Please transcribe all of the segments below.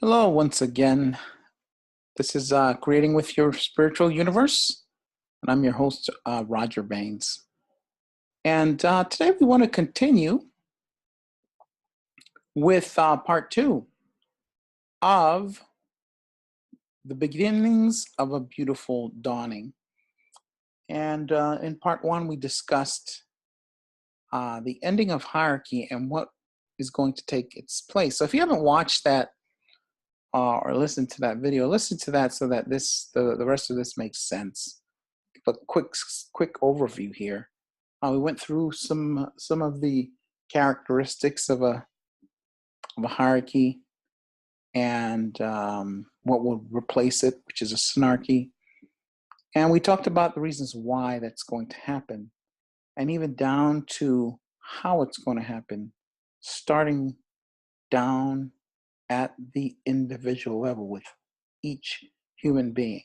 Hello, once again. This is Creating with Your Spiritual Universe, and I'm your host, Roger Baines. And today we want to continue with part two of The Beginnings of a Beautiful Dawning. And in part one, we discussed the ending of hierarchy and what is going to take its place. So if you haven't watched that, or listen to that video, listen to that so that the rest of this makes sense. A quick overview here. We went through some of the characteristics of a hierarchy and what will replace it, which is a synarchy. And we talked about the reasons why that's going to happen, and even down to how it's going to happen, starting down at the individual level with each human being.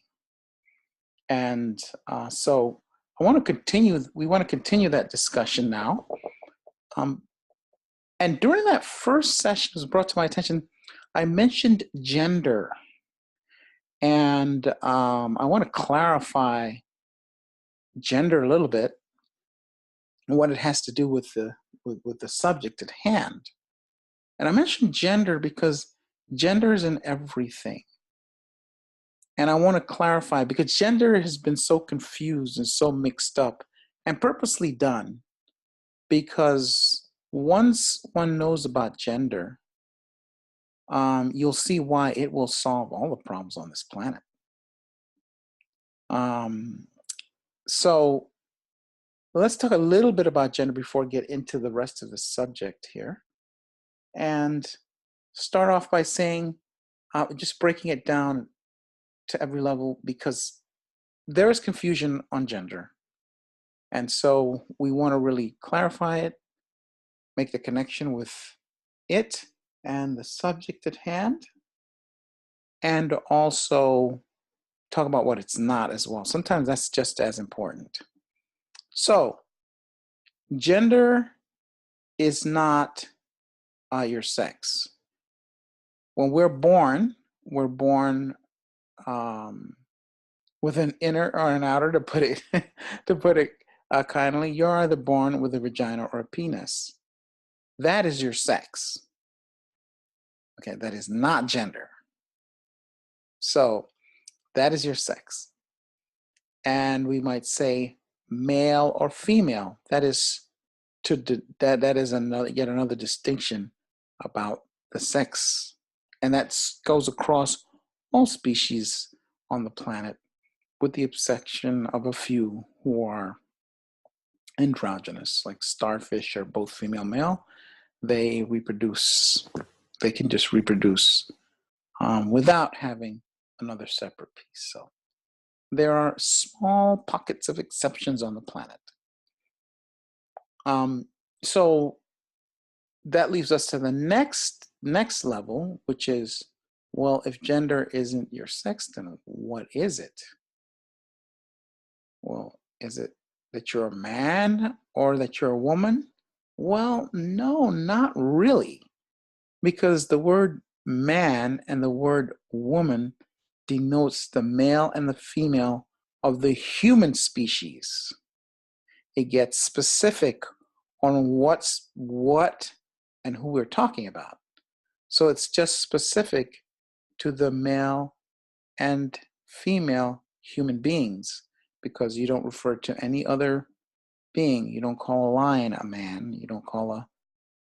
And so we want to continue that discussion now. And during that first session, it was brought to my attention, I mentioned gender. And I want to clarify gender a little bit and what it has to do with the subject at hand. And I mentioned gender because gender is in everything. And I want to clarify because gender has been so confused and so mixed up and purposely done, because once one knows about gender, you'll see why it will solve all the problems on this planet. So let's talk a little bit about gender before we get into the rest of the subject here. And start off by saying, just breaking it down to every level, because there is confusion on gender. And so we want to really clarify it, make the connection with it and the subject at hand, and also talk about what it's not as well. Sometimes that's just as important. So, gender is not your sex. When we're born with an inner or an outer, to put it kindly. You're either born with a vagina or a penis. That is your sex. Okay, that is not gender. So that is your sex. And we might say male or female. That is yet another distinction about the sex. And that goes across all species on the planet, with the exception of a few who are androgynous, like starfish are both female male. They can just reproduce without having another separate piece. So there are small pockets of exceptions on the planet. So that leaves us to the next level, which is, well, if gender isn't your sex, then what is it? Well, is it that you're a man or that you're a woman? Well, no, not really. Because the word man and the word woman denotes the male and the female of the human species. It gets specific on what and who we're talking about. So it's just specific to the male and female human beings, because you don't refer to any other being. You don't call a lion a man. You don't call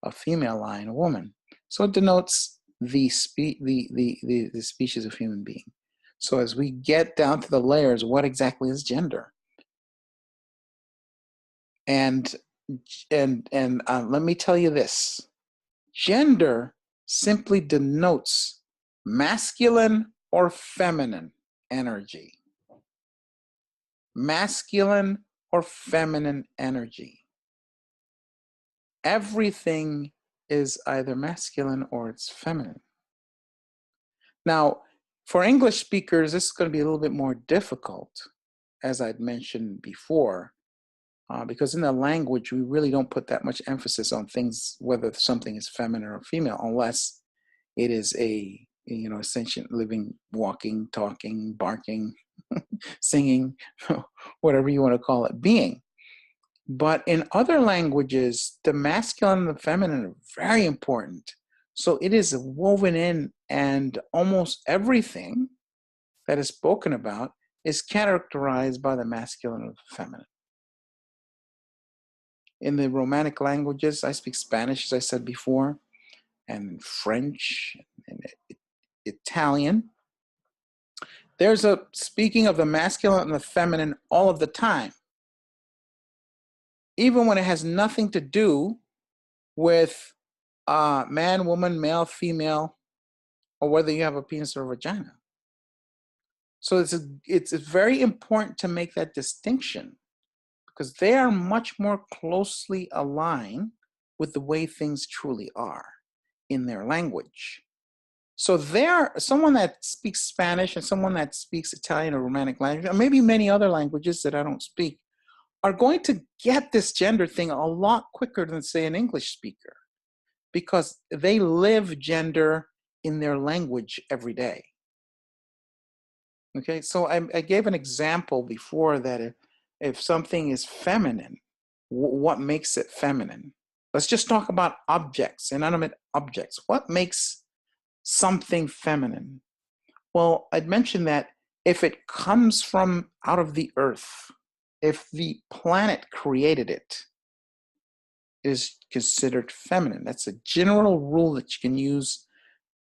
a female lion a woman. So it denotes the species of human being. So as we get down to the layers, what exactly is gender? And let me tell you this: gender simply denotes masculine or feminine energy. Masculine or feminine energy. Everything is either masculine or it's feminine. Now, for English speakers, this is going to be a little bit more difficult, as I'd mentioned before, because in the language, we really don't put that much emphasis on things, whether something is feminine or female, unless it is a sentient, living, walking, talking, barking, singing, whatever you want to call it, being. But in other languages, the masculine and the feminine are very important. So it is woven in, and almost everything that is spoken about is characterized by the masculine and the feminine. In the Romanic languages, I speak Spanish, as I said before, and French and Italian. There's a speaking of the masculine and the feminine all of the time, even when it has nothing to do with man, woman, male, female, or whether you have a penis or a vagina. So it's very important to make that distinction, because they are much more closely aligned with the way things truly are in their language. So someone that speaks Spanish and someone that speaks Italian or Romanic language, or maybe many other languages that I don't speak, are going to get this gender thing a lot quicker than, say, an English speaker, because they live gender in their language every day. Okay, so I gave an example before that if something is feminine, what makes it feminine? Let's just talk about objects, inanimate objects. What makes something feminine? Well, I'd mentioned that if it comes from out of the earth, if the planet created it, it is considered feminine. That's a general rule that you can use.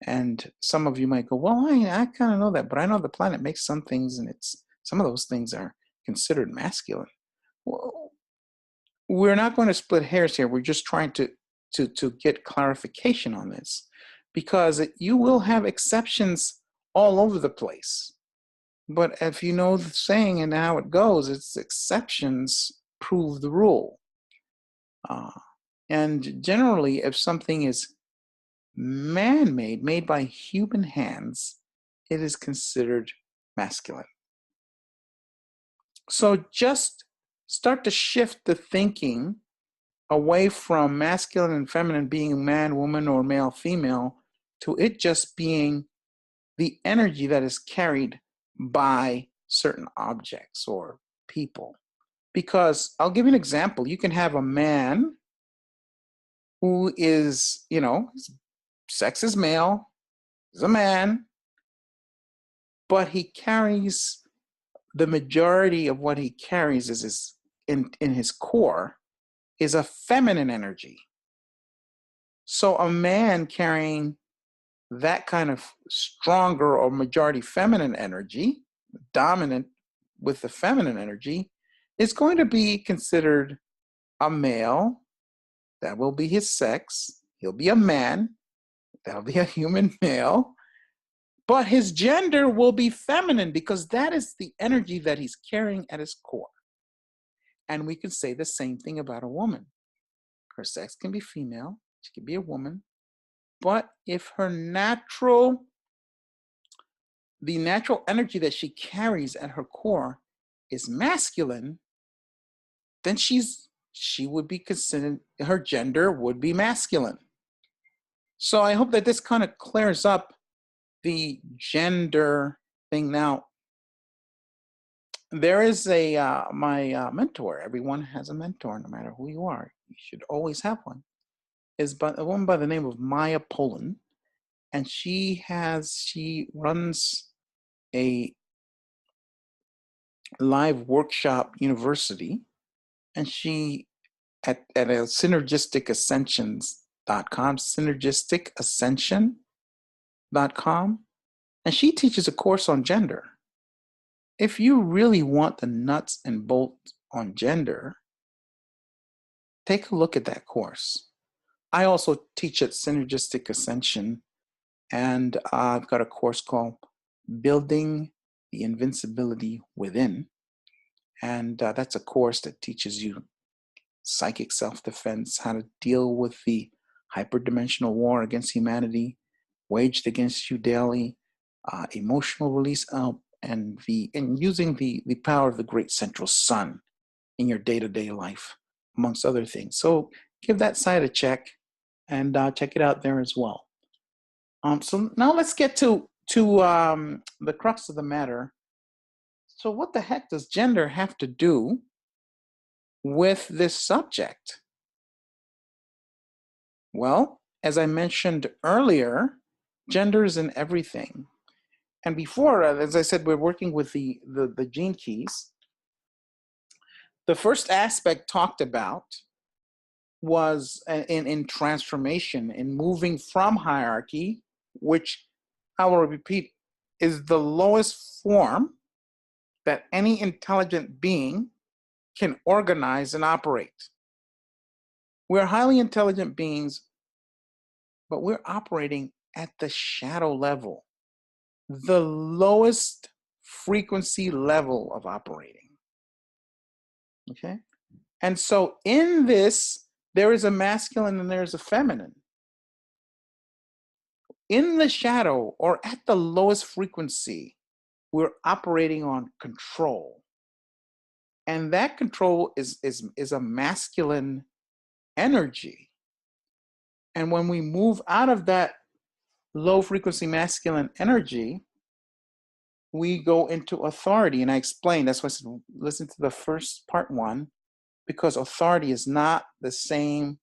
And some of you might go, well, I kind of know that, but I know the planet makes some things, and some of those things are considered masculine. Well, we're not going to split hairs here. We're just trying to get clarification on this, because you will have exceptions all over the place. But if you know the saying and how it goes, it's exceptions prove the rule. And generally, if something is man-made, made by human hands, it is considered masculine. So just start to shift the thinking away from masculine and feminine being man, woman, or male, female, to it just being the energy that is carried by certain objects or people. Because I'll give you an example. You can have a man who is, sex is male, is a man, but he carries the majority of what he carries is in his core is a feminine energy. So a man carrying that kind of stronger or majority feminine energy, dominant with the feminine energy, is going to be considered a male. That will be his sex. He'll be a man. That'll be a human male. But his gender will be feminine, because that is the energy that he's carrying at his core. And we can say the same thing about a woman. Her sex can be female. She can be a woman. But if the natural energy that she carries at her core is masculine, then she would be considered, her gender would be masculine. So I hope that this kind of clears up the gender thing. Now, there is my mentor. Everyone has a mentor, no matter who you are. You should always have one. Is a woman by the name of Maya Poland, and she runs a live workshop university, and she at a synergisticascensions.com, synergisticascension.com, and she teaches a course on gender. If you really want the nuts and bolts on gender, take a look at that course. I also teach at Synergistic Ascension, and I've got a course called Building the Invincibility Within. And that's a course that teaches you psychic self-defense, how to deal with the hyperdimensional war against humanity, waged against you daily, emotional release, and using the power of the great central sun in your day-to-day life, amongst other things. So give that site a check, and check it out there as well. So now let's get to the crux of the matter. So what the heck does gender have to do with this subject? Well, as I mentioned earlier, gender is in everything. And before, as I said, we're working with the gene keys. The first aspect talked about was in transformation, in moving from hierarchy, which I will repeat is the lowest form that any intelligent being can organize and operate. We're highly intelligent beings, but we're operating at the shadow level, the lowest frequency level of operating. Okay? And so in this, there is a masculine and there's a feminine. In the shadow or at the lowest frequency, we're operating on control. And that control is a masculine energy. And when we move out of that low frequency masculine energy, we go into authority. And I explained, that's why I said, listen to the first part one, because authority is not the same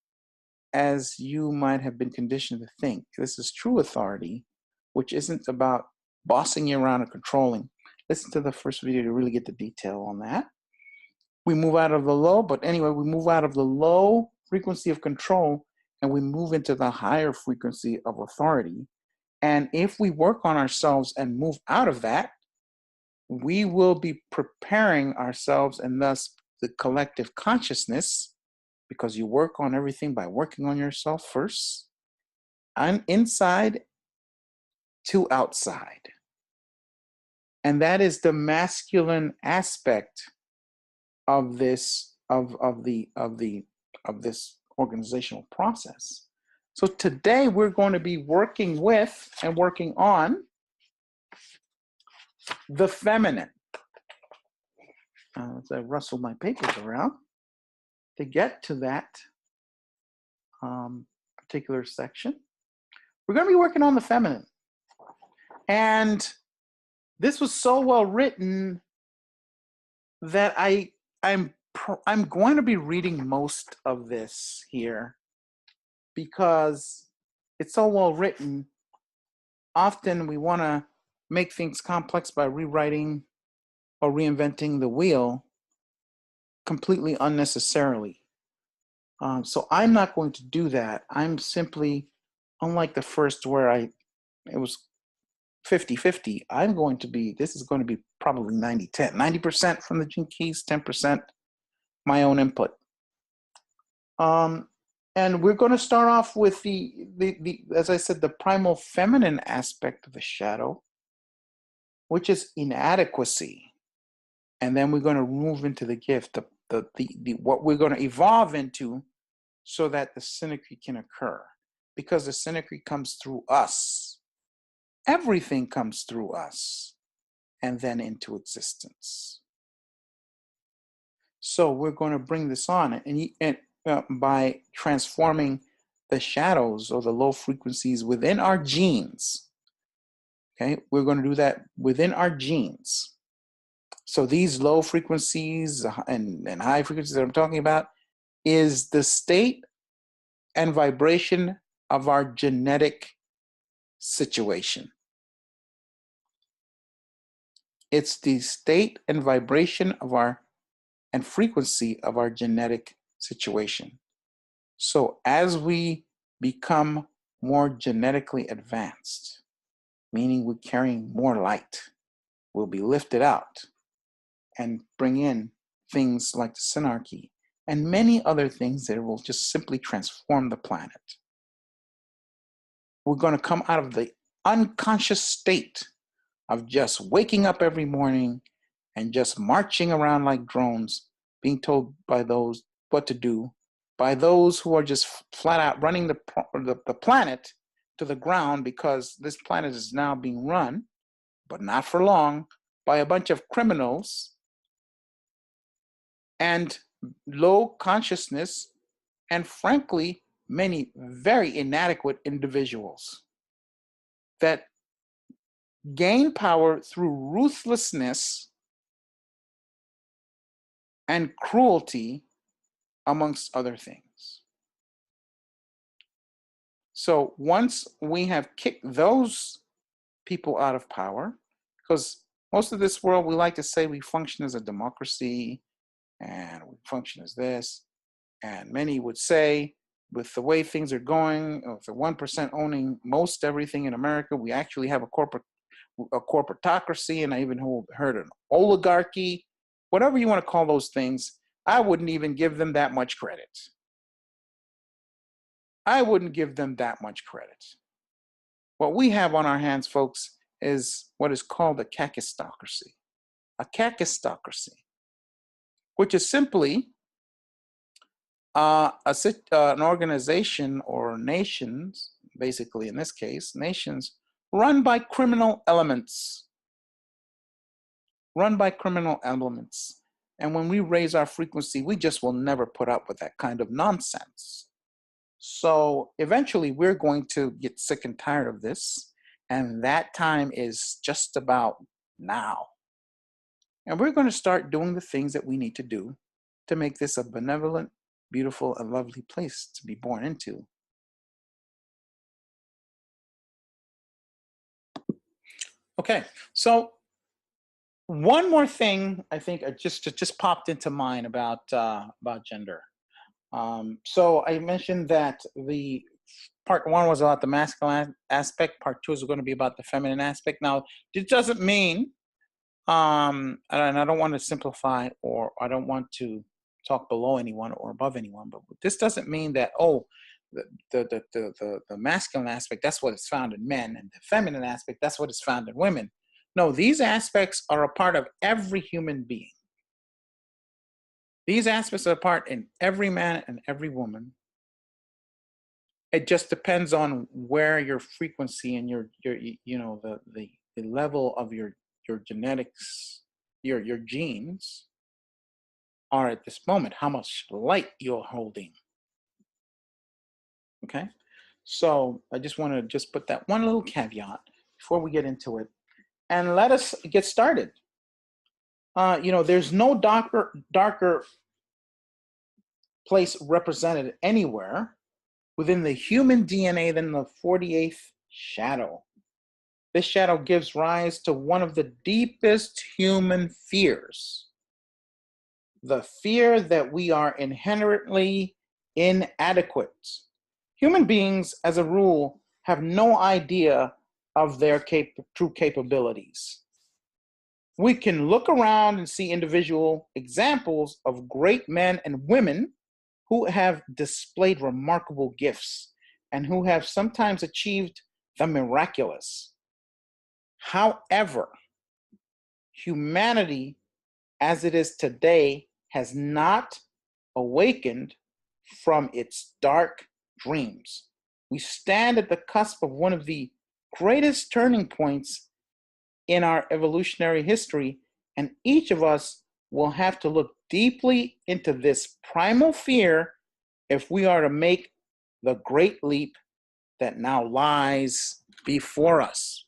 as you might have been conditioned to think. This is true authority, which isn't about bossing you around or controlling. Listen to the first video to really get the detail on that. We move out of the low, but anyway, we move out of the low frequency of control and we move into the higher frequency of authority. And if we work on ourselves and move out of that, we will be preparing ourselves and thus the collective consciousness, because you work on everything by working on yourself first, and inside to outside. And that is the masculine aspect of this this organizational process. So today we're going to be working with and working on the feminine. As I rustle my papers around to get to that particular section, we're going to be working on the feminine. And this was so well written that I'm going to be reading most of this here because it's so well written. Often we want to make things complex by rewriting or reinventing the wheel completely unnecessarily. So I'm not going to do that. I'm simply, unlike the first where it was 50-50, this is going to be probably 90-10. 90% from the gene keys, 10% my own input. And we're going to start off with the as I said, the primal feminine aspect of the shadow, which is inadequacy. And then we're going to move into the gift, what we're going to evolve into so that the synecry can occur. Because the synecry comes through us. Everything comes through us and then into existence. So we're going to bring this on and by transforming the shadows or the low frequencies within our genes. Okay, we're going to do that within our genes. So these low frequencies and high frequencies that I'm talking about is the state and vibration of our genetic situation. It's the state and vibration of and frequency of our genetic situation. So as we become more genetically advanced, meaning we're carrying more light, we'll be lifted out and bring in things like the synarchy and many other things that will just simply transform the planet. We're going to come out of the unconscious state of just waking up every morning and just marching around like drones, being told by those what to do, by those who are just flat out running the planet to the ground, because this planet is now being run, but not for long, by a bunch of criminals and low consciousness and frankly, many very inadequate individuals. that gain power through ruthlessness and cruelty, amongst other things. So once we have kicked those people out of power, because most of this world, we like to say we function as a democracy and we function as this, and many would say with the way things are going, with the 1% owning most everything in America, we actually have a corporatocracy, and I even heard an oligarchy, whatever you want to call those things. I wouldn't even give them that much credit. I wouldn't give them that much credit. What we have on our hands, folks, is what is called a kakistocracy. A kakistocracy, which is simply an organization or nations, basically in this case, nations run by criminal elements. Run by criminal elements. And when we raise our frequency, we just will never put up with that kind of nonsense. So eventually we're going to get sick and tired of this. And that time is just about now. And we're going to start doing the things that we need to do to make this a benevolent, beautiful, and lovely place to be born into. Okay, so one more thing I think just popped into mind about gender. So I mentioned that the part one was about the masculine aspect. Part two is going to be about the feminine aspect. Now, it doesn't mean, and I don't want to simplify, or I don't want to talk below anyone or above anyone, but this doesn't mean that, oh, the masculine aspect, that's what is found in men, and the feminine aspect, that's what is found in women. No, these aspects are a part of every human being. These aspects are a part in every man and every woman. It just depends on where your frequency and your you know, the level of your genetics, your genes are at this moment, how much light you're holding. Okay, so I just want to just put that one little caveat before we get into it, and let us get started. You know, there's no darker place represented anywhere within the human DNA than the 48th shadow. This shadow gives rise to one of the deepest human fears, the fear that we are inherently inadequate. Human beings, as a rule, have no idea of their true capabilities. We can look around and see individual examples of great men and women who have displayed remarkable gifts and who have sometimes achieved the miraculous. However, humanity as it is today has not awakened from its dark dreams. We stand at the cusp of one of the greatest turning points in our evolutionary history, and each of us will have to look deeply into this primal fear if we are to make the great leap that now lies before us.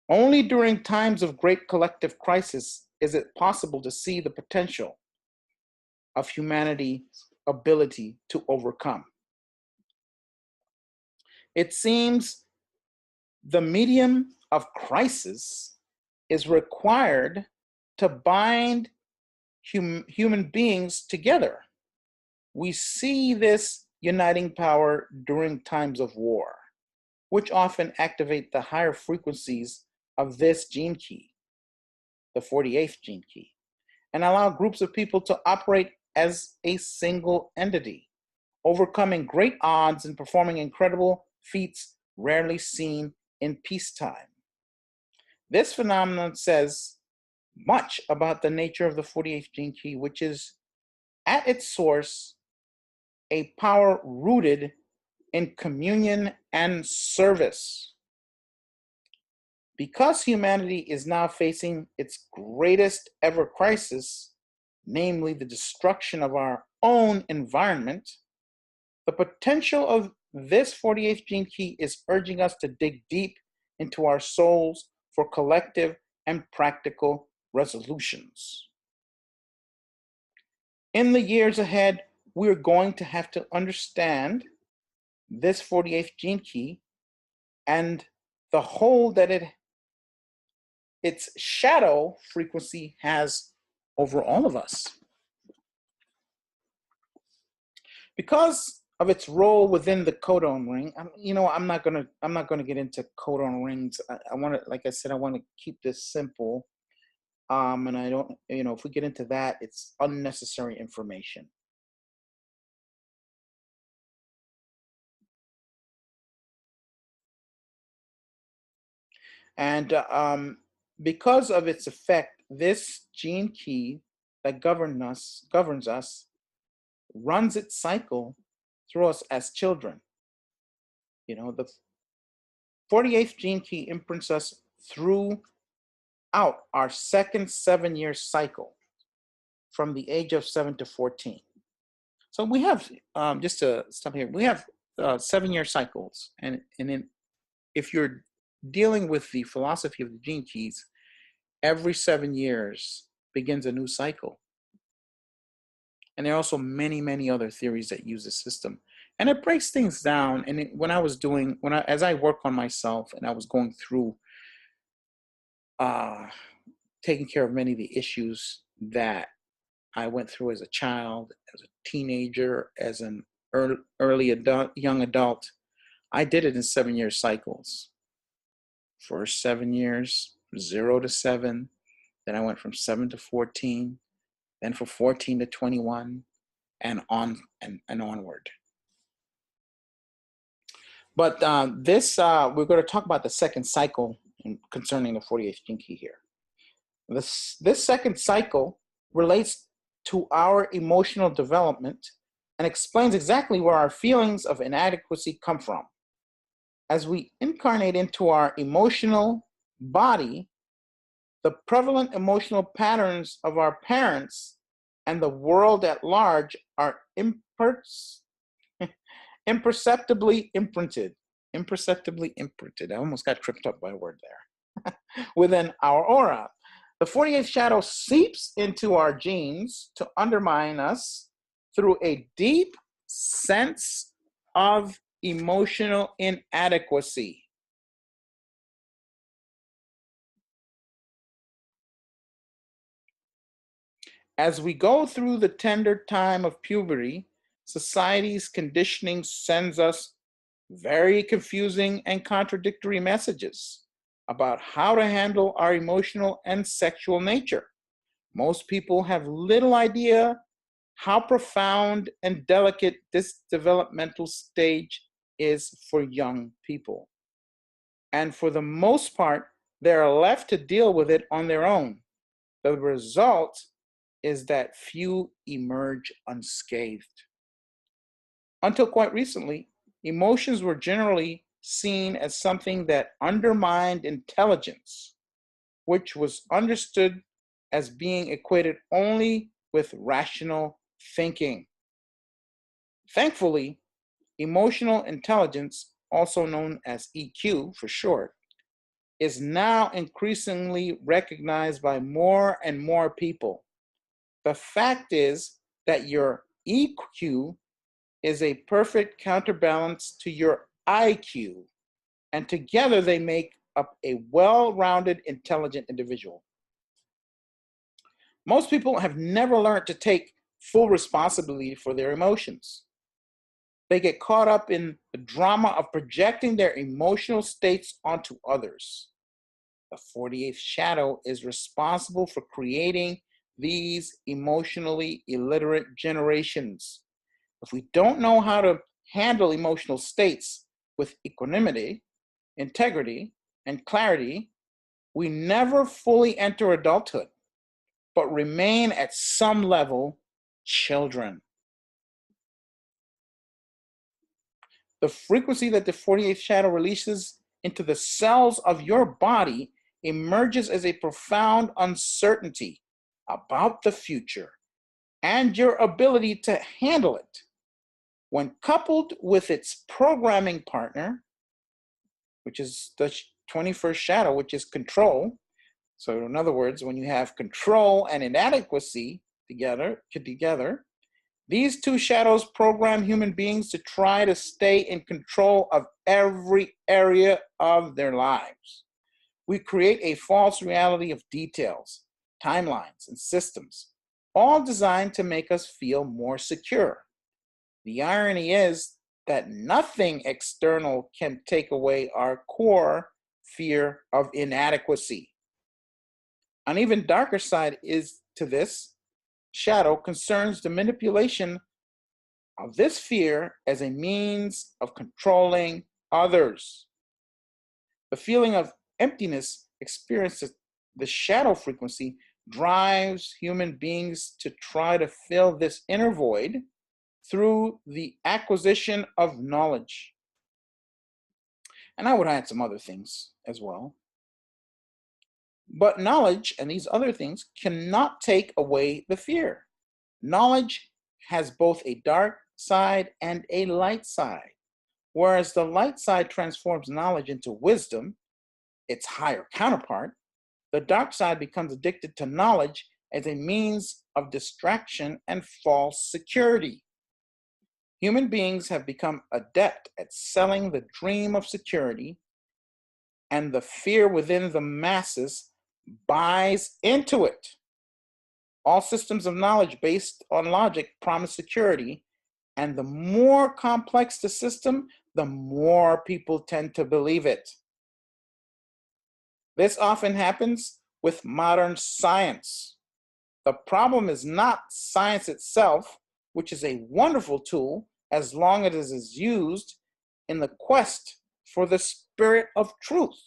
Only during times of great collective crisis is it possible to see the potential of humanity's ability to overcome. It seems the medium of crisis is required to bind human beings together. We see this uniting power during times of war, which often activate the higher frequencies of this gene key, the 48th gene key, and allow groups of people to operate as a single entity, overcoming great odds and performing incredible feats rarely seen in peacetime. This phenomenon says much about the nature of the 48th gene key, which is at its source a power rooted in communion and service. Because humanity is now facing its greatest ever crisis, namely the destruction of our own environment, the potential of this 48th gene key is urging us to dig deep into our souls for collective and practical resolutions. In the years ahead, we're going to have to understand this 48th gene key and the hold that its shadow frequency has over all of us. Because of its role within the codon ring, I'm not gonna get into codon rings. I want to, like I said, I want to keep this simple. And I don't, if we get into that, it's unnecessary information. And because of its effect, this gene key that governs us, runs its cycle through us as children. The 48th gene key imprints us throughout our second 7-year cycle from the age of 7 to 14. So we have, just to stop here, we have 7-year cycles. And if you're dealing with the philosophy of the gene keys, every 7 years begins a new cycle. And there are also many, many other theories that use the system. And it breaks things down. And as I work on myself and I was going through taking care of many of the issues that I went through as a child, as a teenager, as an young adult, I did it in 7-year cycles. First 7 years, 0 to 7. Then I went from 7 to 14. Then from 14 to 21, and on and onward. But we're going to talk about the second cycle concerning the 48th gene key here. This second cycle relates to our emotional development and explains exactly where our feelings of inadequacy come from. As we incarnate into our emotional body, the prevalent emotional patterns of our parents and the world at large are imperceptibly imprinted. I almost got tripped up by a word there. Within our aura. The 48th shadow seeps into our genes to undermine us through a deep sense of emotional inadequacy. As we go through the tender time of puberty, society's conditioning sends us very confusing and contradictory messages about how to handle our emotional and sexual nature. Most people have little idea how profound and delicate this developmental stage is for young people. And for the most part, they are left to deal with it on their own. The result is that few emerge unscathed. Until quite recently, emotions were generally seen as something that undermined intelligence, which was understood as being equated only with rational thinking. Thankfully, emotional intelligence, also known as EQ for short, is now increasingly recognized by more and more people. The fact is that your EQ is a perfect counterbalance to your IQ, and together they make up a well-rounded, intelligent individual. Most people have never learned to take full responsibility for their emotions. They get caught up in the drama of projecting their emotional states onto others. The 48th shadow is responsible for creating these emotionally illiterate generations. If we don't know how to handle emotional states with equanimity, integrity, and clarity, we never fully enter adulthood, but remain at some level children. The frequency that the 48th shadow releases into the cells of your body emerges as a profound uncertainty about the future and your ability to handle it. when coupled with its programming partner, which is the 21st shadow, which is control. So in other words, when you have control and inadequacy together, these two shadows program human beings to try to stay in control of every area of their lives. We create a false reality of details, timelines, and systems, all designed to make us feel more secure. The irony is that nothing external can take away our core fear of inadequacy. An even darker side is to this shadow concerns the manipulation of this fear as a means of controlling others. The feeling of emptiness experienced at the shadow frequency drives human beings to try to fill this inner void through the acquisition of knowledge. And I would add some other things as well. But knowledge and these other things cannot take away the fear. Knowledge has both a dark side and a light side. Whereas the light side transforms knowledge into wisdom, its higher counterpart, the dark side becomes addicted to knowledge as a means of distraction and false security. Human beings have become adept at selling the dream of security, and the fear within the masses buys into it. All systems of knowledge based on logic promise security, and the more complex the system, the more people tend to believe it. This often happens with modern science. The problem is not science itself, which is a wonderful tool as long as it is used in the quest for the spirit of truth.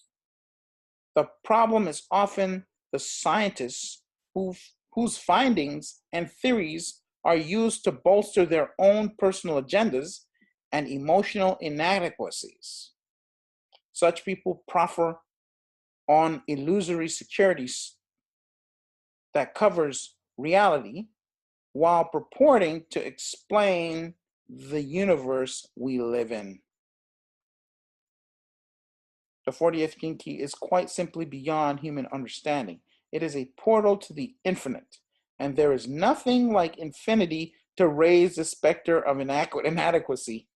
The problem is often the scientists whose findings and theories are used to bolster their own personal agendas and emotional inadequacies. Such people proffer on illusory securities that covers reality while purporting to explain the universe we live in. The 40th gene key is quite simply beyond human understanding. It is a portal to the infinite, and there is nothing like infinity to raise the specter of inadequacy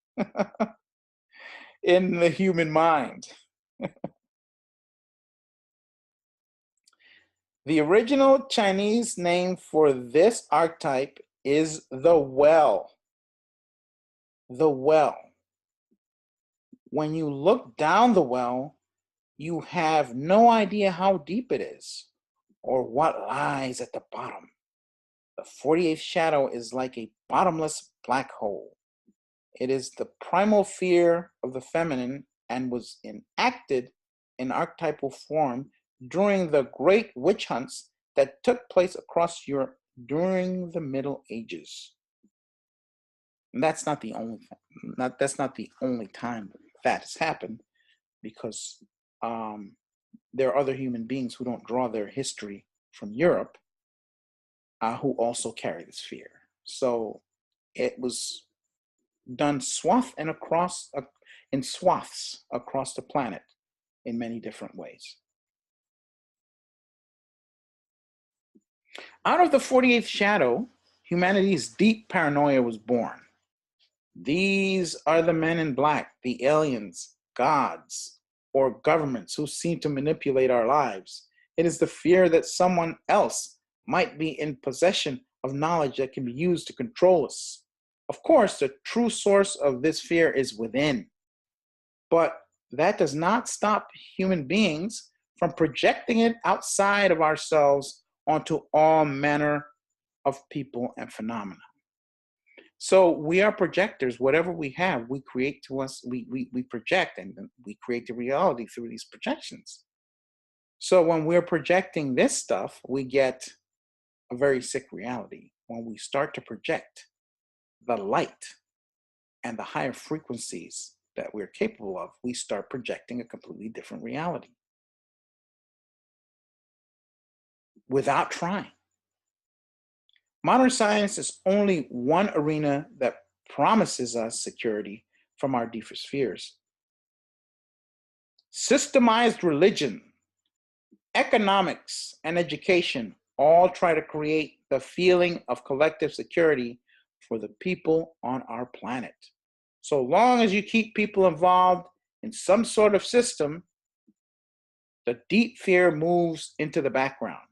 in the human mind. The original Chinese name for this archetype is the well. The well. When you look down the well, you have no idea how deep it is or what lies at the bottom. The 48th shadow is like a bottomless black hole. It is the primal fear of the feminine and was enacted in archetypal form during the great witch hunts that took place across Europe during the Middle Ages. And that's not the only thing. That's not the only time that has happened, because there are other human beings who don't draw their history from Europe who also carry this fear. So it was done in swaths across the planet in many different ways. Out of the 48th shadow, humanity's deep paranoia was born. These are the men in black, the aliens, gods, or governments who seem to manipulate our lives. It is the fear that someone else might be in possession of knowledge that can be used to control us. Of course, the true source of this fear is within, but that does not stop human beings from projecting it outside of ourselves onto all manner of people and phenomena. So we are projectors. Whatever we have, we create to us, we project, and we create the reality through these projections. So when we're projecting this stuff, we get a very sick reality. When we start to project the light and the higher frequencies that we're capable of, we start projecting a completely different reality without trying. Modern science is only one arena that promises us security from our deepest fears. Systemized religion, economics, and education all try to create the feeling of collective security for the people on our planet. So long as you keep people involved in some sort of system, the deep fear moves into the background.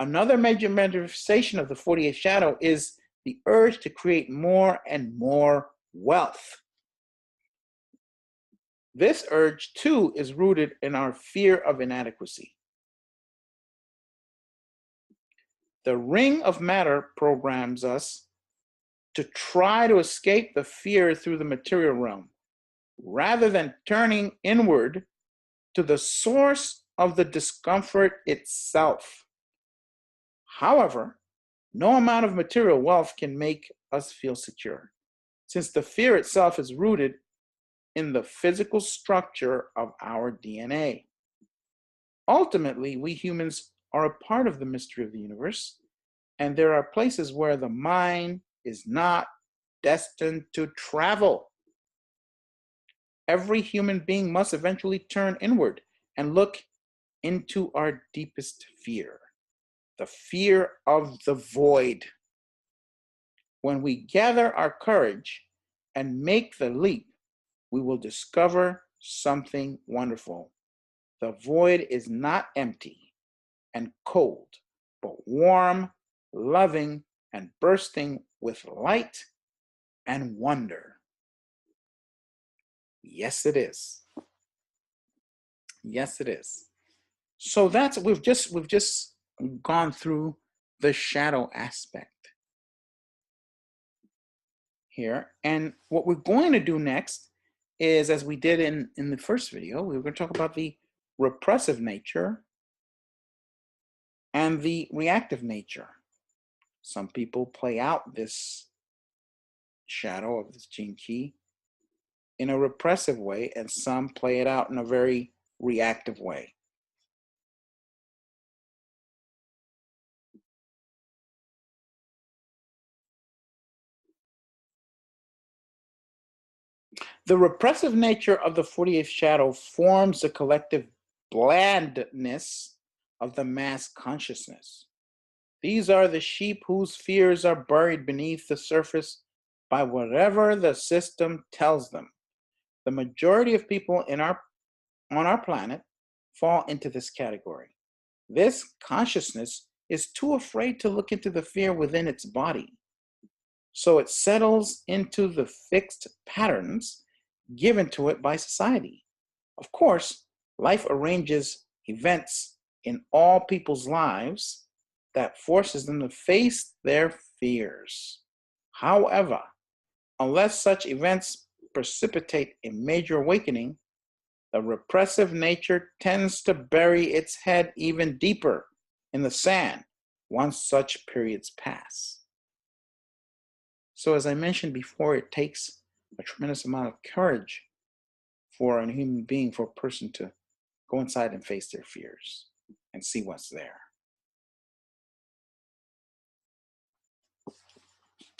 Another major manifestation of the 48th shadow is the urge to create more and more wealth. This urge, too, is rooted in our fear of inadequacy. The ring of matter programs us to try to escape the fear through the material realm, rather than turning inward to the source of the discomfort itself. However, no amount of material wealth can make us feel secure, since the fear itself is rooted in the physical structure of our DNA. Ultimately, we humans are a part of the mystery of the universe, and there are places where the mind is not destined to travel. Every human being must eventually turn inward and look into our deepest fear, the fear of the void. When we gather our courage and make the leap, we will discover something wonderful. The void is not empty and cold, but warm, loving, and bursting with light and wonder. Yes, it is. Yes, it is. So that's we've just gone through the shadow aspect here. And what we're going to do next is, as we did in the first video, we were going to talk about the repressive nature and the reactive nature. Some people play out this shadow of this gene key in a repressive way, and some play it out in a very reactive way. The repressive nature of the 48th shadow forms the collective blandness of the mass consciousness. These are the sheep whose fears are buried beneath the surface by whatever the system tells them. The majority of people on our planet fall into this category. This consciousness is too afraid to look into the fear within its body. So it settles into the fixed patterns given to it by society. Of course, life arranges events in all people's lives that forces them to face their fears. However, unless such events precipitate a major awakening, the repressive nature tends to bury its head even deeper in the sand once such periods pass. So, as I mentioned before, it takes a tremendous amount of courage for a human being, for a person to go inside and face their fears and see what's there.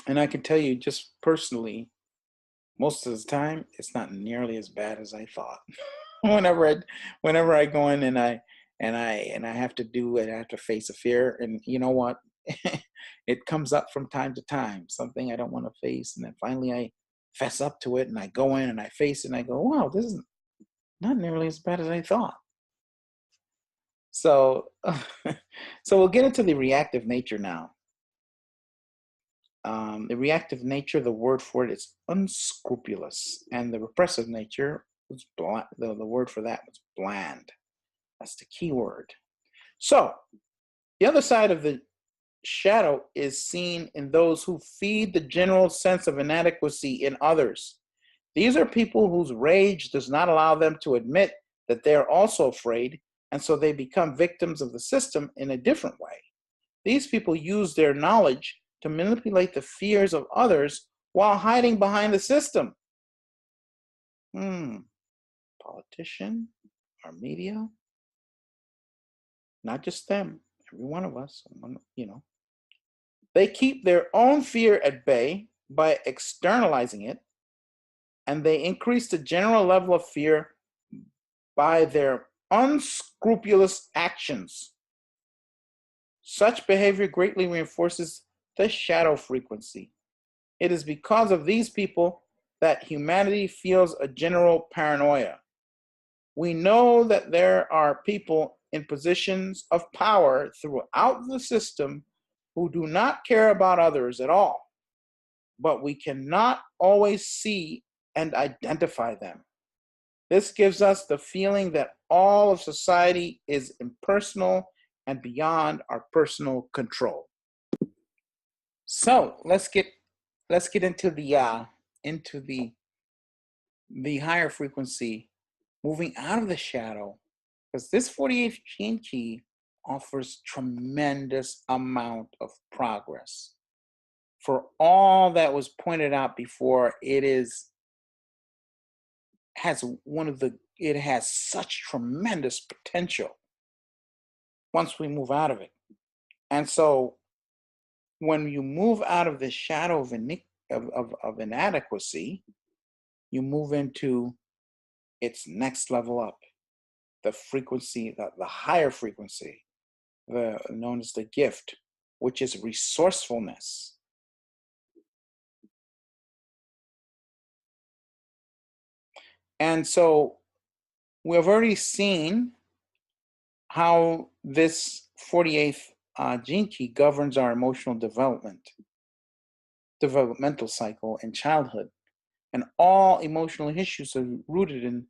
And I can tell you just personally, most of the time, it's not nearly as bad as I thought. whenever I go in and I have to do it, I have to face a fear, and you know what? It comes up from time to time, something I don't want to face, and then finally I fess up to it, and I go in and I face it, and I go, wow, this is not nearly as bad as I thought. So, so we'll get into the reactive nature now. The reactive nature, the word for it is unscrupulous, and the repressive nature was the word for that was bland. That's the key word. So, the other side of the shadow is seen in those who feed the general sense of inadequacy in others. These are people whose rage does not allow them to admit that they are also afraid, and so they become victims of the system in a different way. These people use their knowledge to manipulate the fears of others while hiding behind the system. Politician, our media, not just them, every one of us, you know. They keep their own fear at bay by externalizing it, and they increase the general level of fear by their unscrupulous actions. Such behavior greatly reinforces the shadow frequency. It is because of these people that humanity feels a general paranoia. We know that there are people in positions of power throughout the system who do not care about others at all, but we cannot always see and identify them. This gives us the feeling that all of society is impersonal and beyond our personal control. So let's get into the higher frequency, moving out of the shadow, because this 48th gene key offers tremendous amount of progress. For all that was pointed out before, it has such tremendous potential once we move out of it. And so when you move out of the shadow of inadequacy, you move into its next level up, the frequency, the higher frequency, known as the gift, which is resourcefulness. And so we have already seen how this 48th gene key governs our emotional developmental cycle in childhood. And all emotional issues are rooted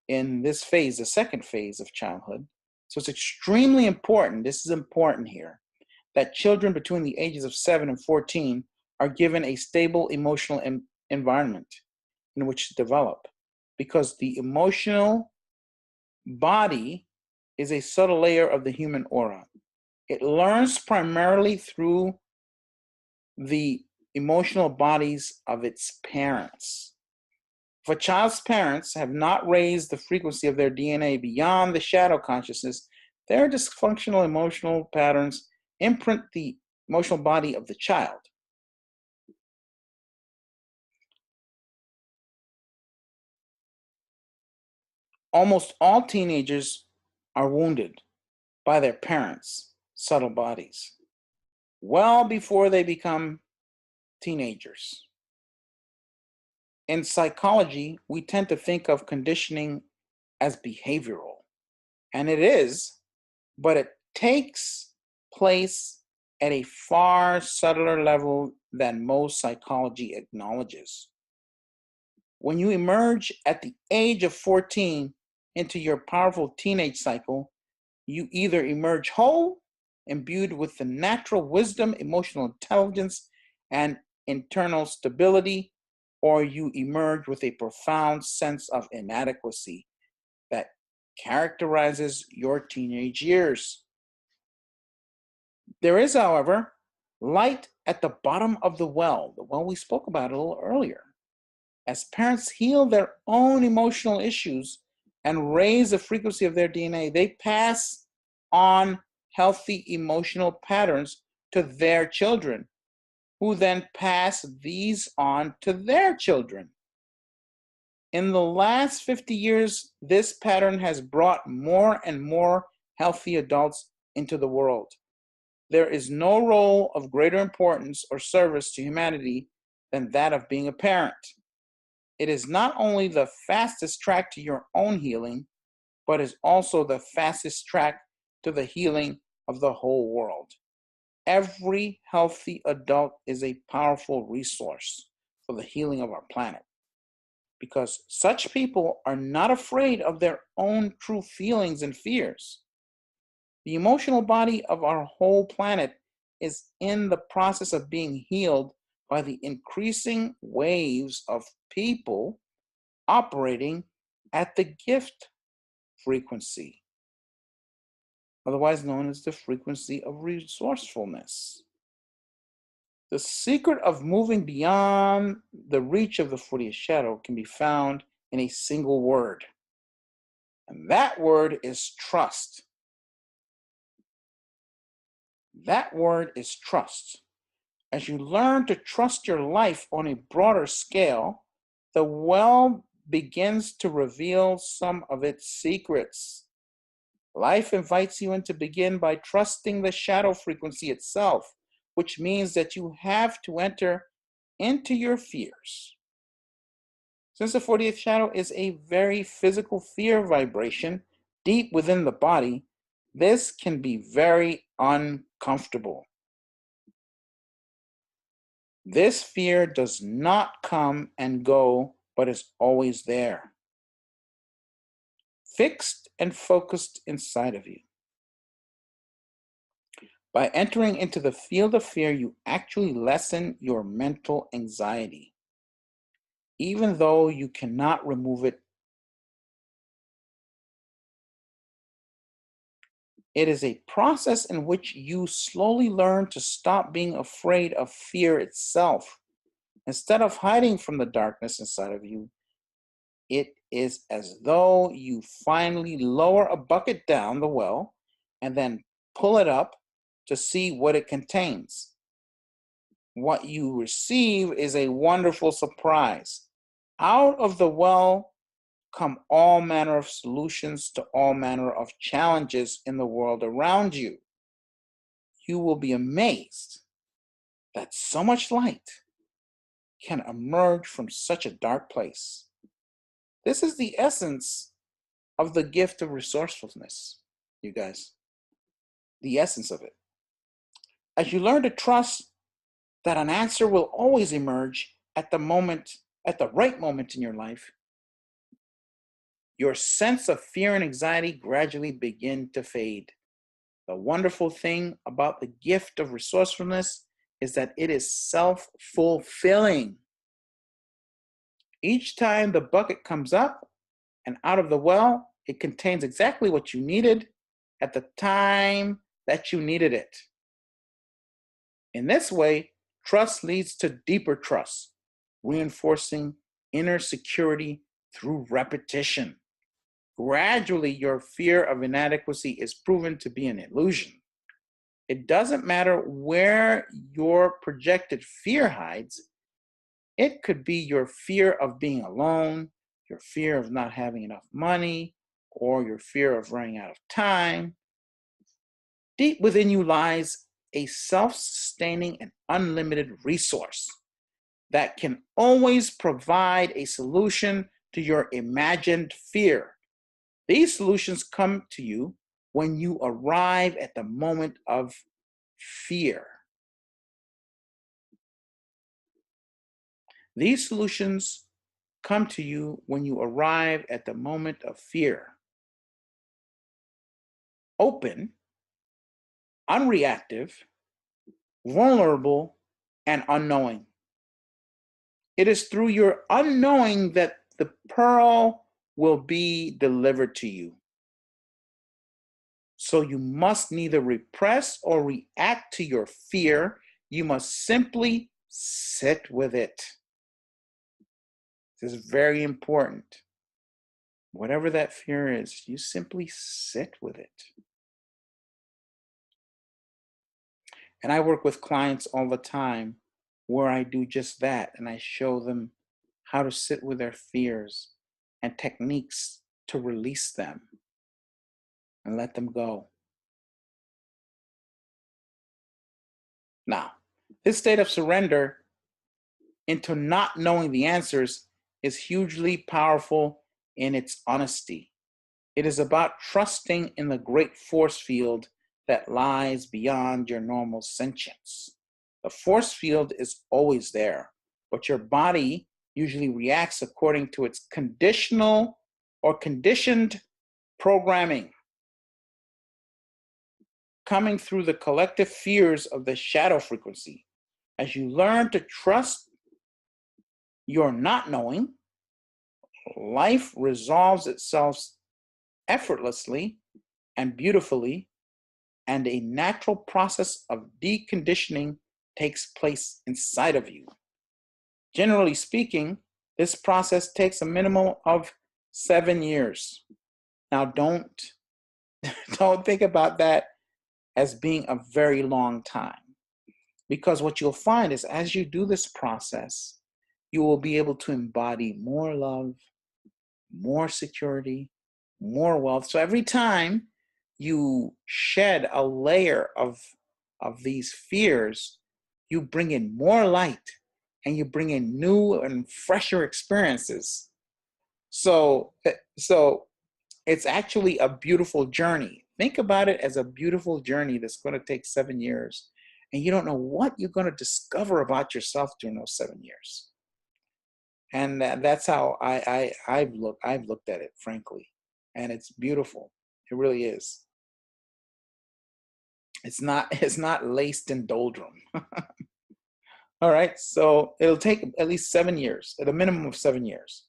in this phase, the second phase of childhood. So it's extremely important, this is important here, that children between the ages of 7 and 14 are given a stable emotional environment in which to develop, because the emotional body is a subtle layer of the human aura. It learns primarily through the emotional bodies of its parents. If a child's parents have not raised the frequency of their DNA beyond the shadow consciousness, their dysfunctional emotional patterns imprint the emotional body of the child. Almost all teenagers are wounded by their parents' subtle bodies well before they become teenagers. In psychology, we tend to think of conditioning as behavioral, and it is, but it takes place at a far subtler level than most psychology acknowledges. When you emerge at the age of 14 into your powerful teenage cycle, you either emerge whole, imbued with the natural wisdom, emotional intelligence, and internal stability, or you emerge with a profound sense of inadequacy that characterizes your teenage years. There is, however, light at the bottom of the well we spoke about a little earlier. As parents heal their own emotional issues and raise the frequency of their DNA, they pass on healthy emotional patterns to their children, who then pass these on to their children. In the last 50 years, this pattern has brought more and more healthy adults into the world. There is no role of greater importance or service to humanity than that of being a parent. It is not only the fastest track to your own healing, but is also the fastest track to the healing of the whole world. Every healthy adult is a powerful resource for the healing of our planet, because such people are not afraid of their own true feelings and fears. The emotional body of our whole planet is in the process of being healed by the increasing waves of people operating at the gift frequency, otherwise known as the frequency of resourcefulness. The secret of moving beyond the reach of the 40th shadow can be found in a single word, and that word is trust. That word is trust. As you learn to trust your life on a broader scale, the well begins to reveal some of its secrets. Life invites you in to begin by trusting the shadow frequency itself, which means that you have to enter into your fears. Since the 40th shadow is a very physical fear vibration deep within the body, this can be very uncomfortable. This fear does not come and go, but is always there, fixed and focused inside of you. By entering into the field of fear, you actually lessen your mental anxiety, even though you cannot remove it. It is a process in which you slowly learn to stop being afraid of fear itself. Instead of hiding from the darkness inside of you, it is as though you finally lower a bucket down the well and then pull it up to see what it contains. What you receive is a wonderful surprise. Out of the well come all manner of solutions to all manner of challenges in the world around you. You will be amazed that so much light can emerge from such a dark place. This is the essence of the gift of resourcefulness, you guys. The essence of it. As you learn to trust that an answer will always emerge at the right moment in your life, your sense of fear and anxiety gradually begin to fade. The wonderful thing about the gift of resourcefulness is that it is self-fulfilling. Each time the bucket comes up and out of the well, it contains exactly what you needed at the time that you needed it. In this way, trust leads to deeper trust, reinforcing inner security through repetition. Gradually, your fear of inadequacy is proven to be an illusion. It doesn't matter where your projected fear hides. It could be your fear of being alone, your fear of not having enough money, or your fear of running out of time. Deep within you lies a self-sustaining and unlimited resource that can always provide a solution to your imagined fear. These solutions come to you when you arrive at the moment of fear. These solutions come to you when you arrive at the moment of fear. Open, unreactive, vulnerable, and unknowing. It is through your unknowing that the pearl will be delivered to you. So you must neither repress or react to your fear. You must simply sit with it. This is very important. Whatever that fear is, you simply sit with it. And I work with clients all the time where I do just that, and I show them how to sit with their fears and techniques to release them and let them go. Now, this state of surrender into not knowing the answers is hugely powerful in its honesty. It is about trusting in the great force field that lies beyond your normal sentience. The force field is always there, but your body usually reacts according to its conditional or conditioned programming, coming through the collective fears of the shadow frequency. As you learn to trust your not knowing, life resolves itself effortlessly and beautifully, and a natural process of deconditioning takes place inside of you. Generally speaking, this process takes a minimum of 7 years. Now, don't think about that as being a very long time. Because what you'll find is as you do this process, you will be able to embody more love, more security, more wealth. So every time you shed a layer of these fears, you bring in more light and you bring in new and fresher experiences. So it's actually a beautiful journey. Think about it as a beautiful journey that's going to take 7 years. And you don't know what you're going to discover about yourself during those 7 years. And that's how I've looked at it, frankly. And it's beautiful. It really is. It's not laced in doldrum. All right. So it'll take at least 7 years, at a minimum of 7 years.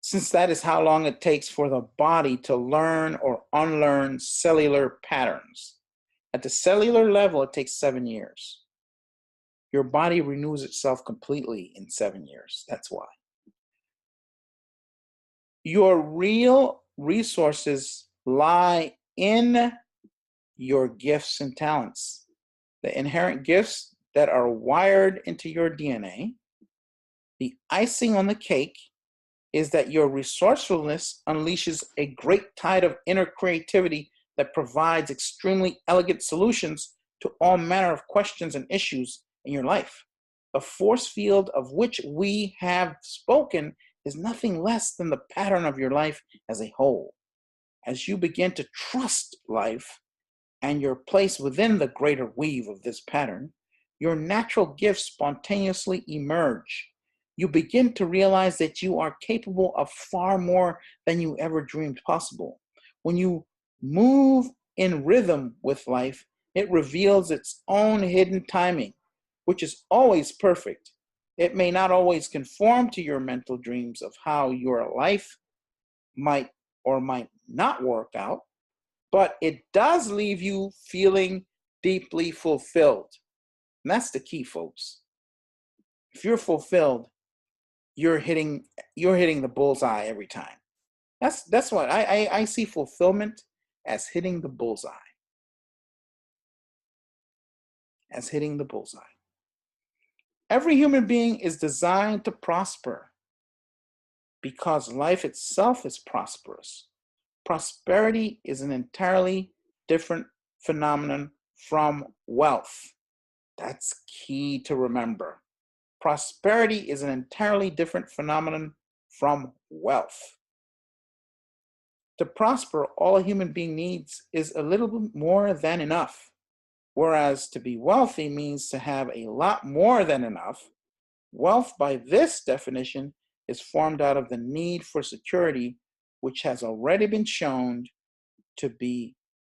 Since that is how long it takes for the body to learn or unlearn cellular patterns. At the cellular level, it takes 7 years. Your body renews itself completely in 7 years. That's why. Your real resources lie in your gifts and talents, the inherent gifts that are wired into your DNA. The icing on the cake is that your resourcefulness unleashes a great tide of inner creativity that provides extremely elegant solutions to all manner of questions and issues in your life. The force field of which we have spoken is nothing less than the pattern of your life as a whole. As you begin to trust life and your place within the greater weave of this pattern, your natural gifts spontaneously emerge. You begin to realize that you are capable of far more than you ever dreamed possible. When you move in rhythm with life, it reveals its own hidden timing, which is always perfect. It may not always conform to your mental dreams of how your life might or might not work out, but it does leave you feeling deeply fulfilled. And that's the key, folks. If you're fulfilled, you're hitting the bullseye every time. That's what I see fulfillment as hitting the bullseye. As hitting the bullseye. Every human being is designed to prosper because life itself is prosperous. Prosperity is an entirely different phenomenon from wealth. That's key to remember. Prosperity is an entirely different phenomenon from wealth. To prosper, all a human being needs is a little bit more than enough, whereas to be wealthy means to have a lot more than enough. Wealth, by this definition, is formed out of the need for security, which has already been shown to be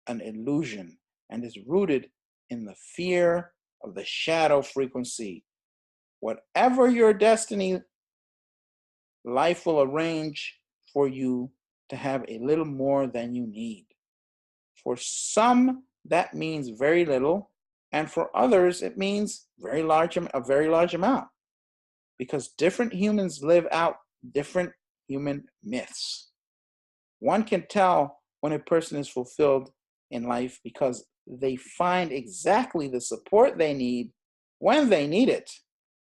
an illusion and is rooted in the fear of the shadow frequency. Whatever your destiny, life will arrange for you to have a little more than you need. For some, that means very little, and for others, it means a very large amount, because different humans live out different human myths. One can tell when a person is fulfilled in life because they find exactly the support they need when they need it,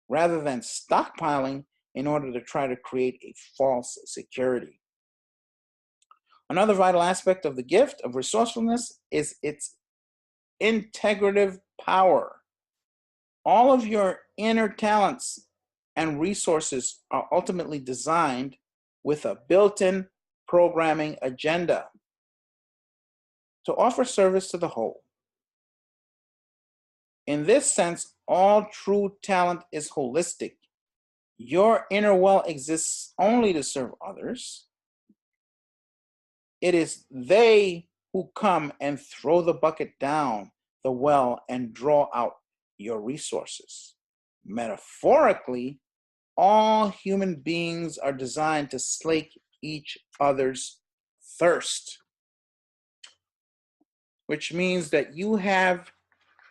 rather than stockpiling in order to try to create a false security. Another vital aspect of the gift of resourcefulness is its integrative power. All of your inner talents and resources are ultimately designed with a built-in programming agenda to offer service to the whole. In this sense, all true talent is holistic. Your inner well exists only to serve others. It is they who come and throw the bucket down the well and draw out your resources. Metaphorically, all human beings are designed to slake each other's thirst, which means that you have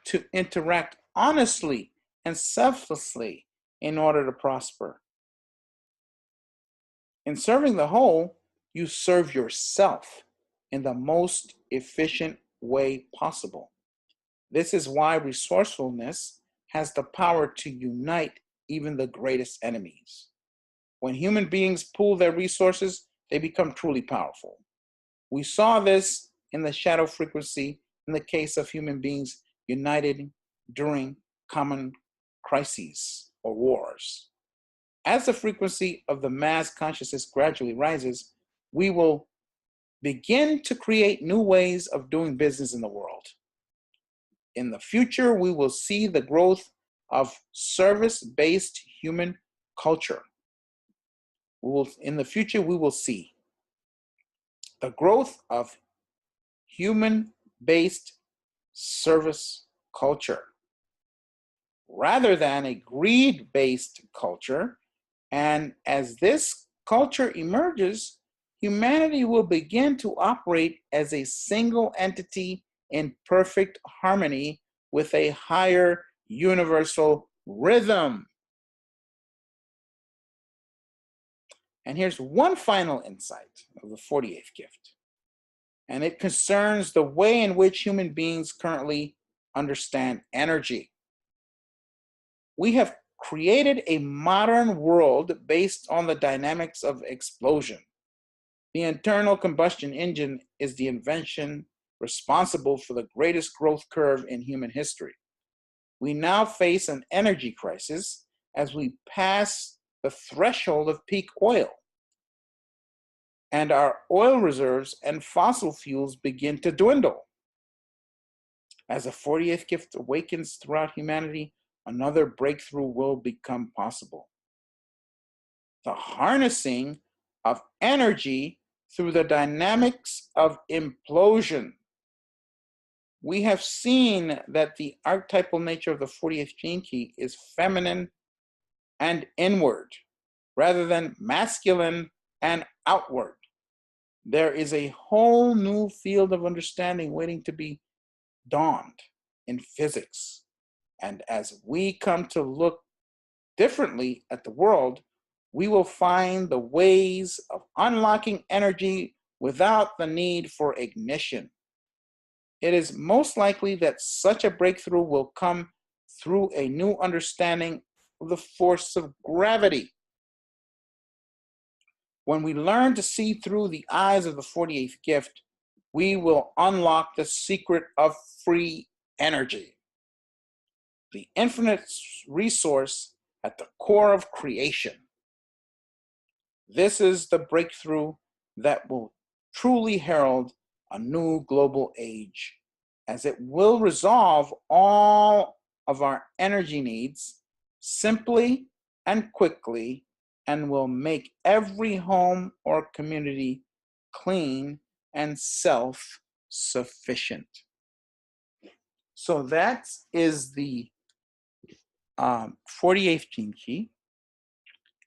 to interact honestly and selflessly in order to prosper. In serving the whole, you serve yourself in the most efficient way possible. This is why resourcefulness has the power to unite even the greatest enemies. When human beings pool their resources, they become truly powerful. We saw this in the shadow frequency in the case of human beings united during common crises or wars. As the frequency of the mass consciousness gradually rises, we will begin to create new ways of doing business in the world. In the future, we will see the growth of service-based human culture. In the future, we will see the growth of human-based service culture rather than a greed-based culture. And as this culture emerges, humanity will begin to operate as a single entity in perfect harmony with a higher universal rhythm. And here's one final insight of the 48th gift, and it concerns the way in which human beings currently understand energy. We have created a modern world based on the dynamics of explosion. The internal combustion engine is the invention responsible for the greatest growth curve in human history. We now face an energy crisis as we pass the threshold of peak oil, and our oil reserves and fossil fuels begin to dwindle. As the 40th gift awakens throughout humanity, another breakthrough will become possible. The harnessing of energy through the dynamics of implosion. We have seen that the archetypal nature of the 40th gene key is feminine and inward, rather than masculine and outward. There is a whole new field of understanding waiting to be dawned in physics. And as we come to look differently at the world, we will find the ways of unlocking energy without the need for ignition. It is most likely that such a breakthrough will come through a new understanding of the force of gravity. When we learn to see through the eyes of the 48th gift, we will unlock the secret of free energy, the infinite resource at the core of creation. This is the breakthrough that will truly herald a new global age, as it will resolve all of our energy needs simply and quickly, and will make every home or community clean and self-sufficient. So that is the 48th gene key,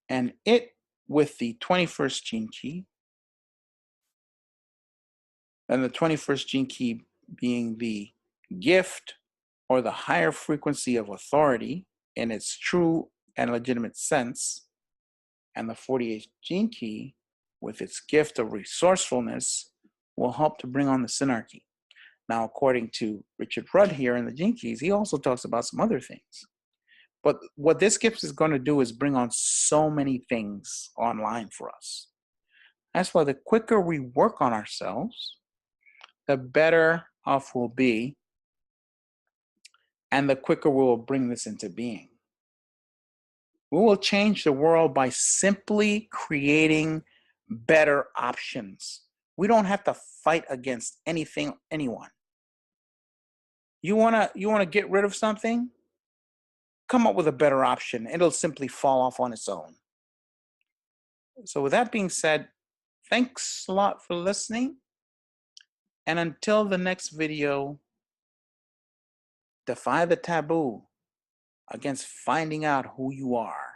and it with the 21st gene key, and the 21st gene key being the gift or the higher frequency of authority in its true and legitimate sense, and the 48th gene key with its gift of resourcefulness will help to bring on the synarchy. Now, according to Richard Rudd here in the Gene Keys, he also talks about some other things. But what this gift is going to do is bring on so many things online for us. That's why the quicker we work on ourselves, the better off we'll be, and the quicker we will bring this into being. We will change the world by simply creating better options. We don't have to fight against anyone. You wanna get rid of something? Come up with a better option. It'll simply fall off on its own. So with that being said, thanks a lot for listening. And until the next video, defy the taboo against finding out who you are.